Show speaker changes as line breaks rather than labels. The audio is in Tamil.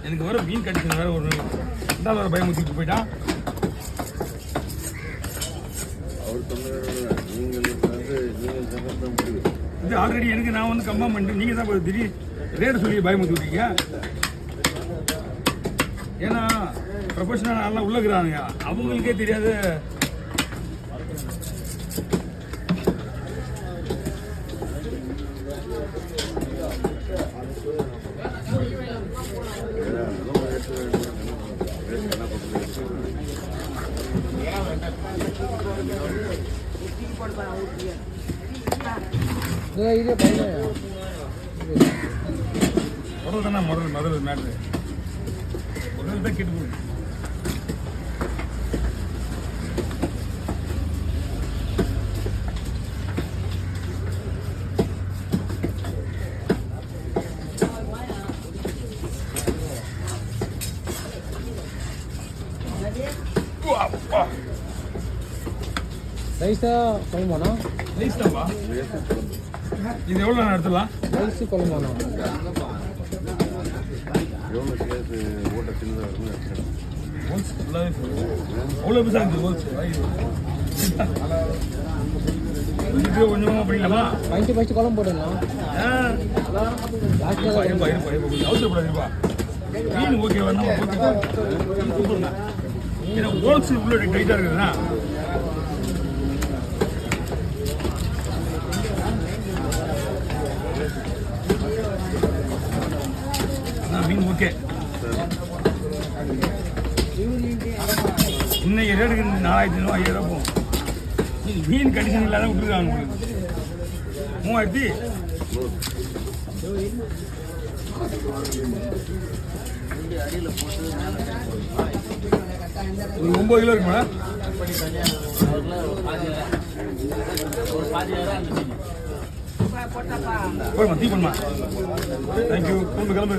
எனக்கு வர மீன் கடிச்சு வேற ஒரு ரெண்டாவது வர பயமுத்திட்டு போயிட்டான். இது ஆல்ரெடி எனக்கு நான் வந்து கம்மா பண்ணிட்டு நீங்கள் தான் திடீர் ரேட் சொல்லி பயமுத்தி விட்டீங்க. ஏன்னா ப்ரொஃபஷனல் நல்லா உள்ளுக்குறானுங்க, அவங்களுக்கே தெரியாது. முதல் தானே முதல் மேட்ரு முதல் தான் கெட்டு போகுது.
ரைஸா குழம்பாண்ணா?
ரைஸ் தான்ப்பா. இது எவ்வளோ நான் எடுத்துடலாம்?
ரைஸு குழம்பாண்ணா?
அவ்வளோ பெருசாக இருக்குது ஹோல்ஸ். இது கொஞ்சமாக பண்ணிடலாமா?
ஃபஸ்ட்டு குழம்பு போட்டுடலாம்.
அவசரப்படாதுப்பா. மீன் ஓகே வேணா சூப்பர்ண்ணா. ஏன்னா ஹோல்ஸ் இவ்வளோ டைட்டாக இருக்குதுண்ணா. மீன் ஓகே. இன்னைக்கு ரேட்டுக்கு 4500 5000 போகும். மீன் கண்டிஷன் இல்லாத விட்டுருக்காங்க உங்களுக்கு 3000. ஒரு 9 கிலோ இருக்குமா? போடுமா தீ பண்ணுமா. தேங்க்யூ. கிளம்பு.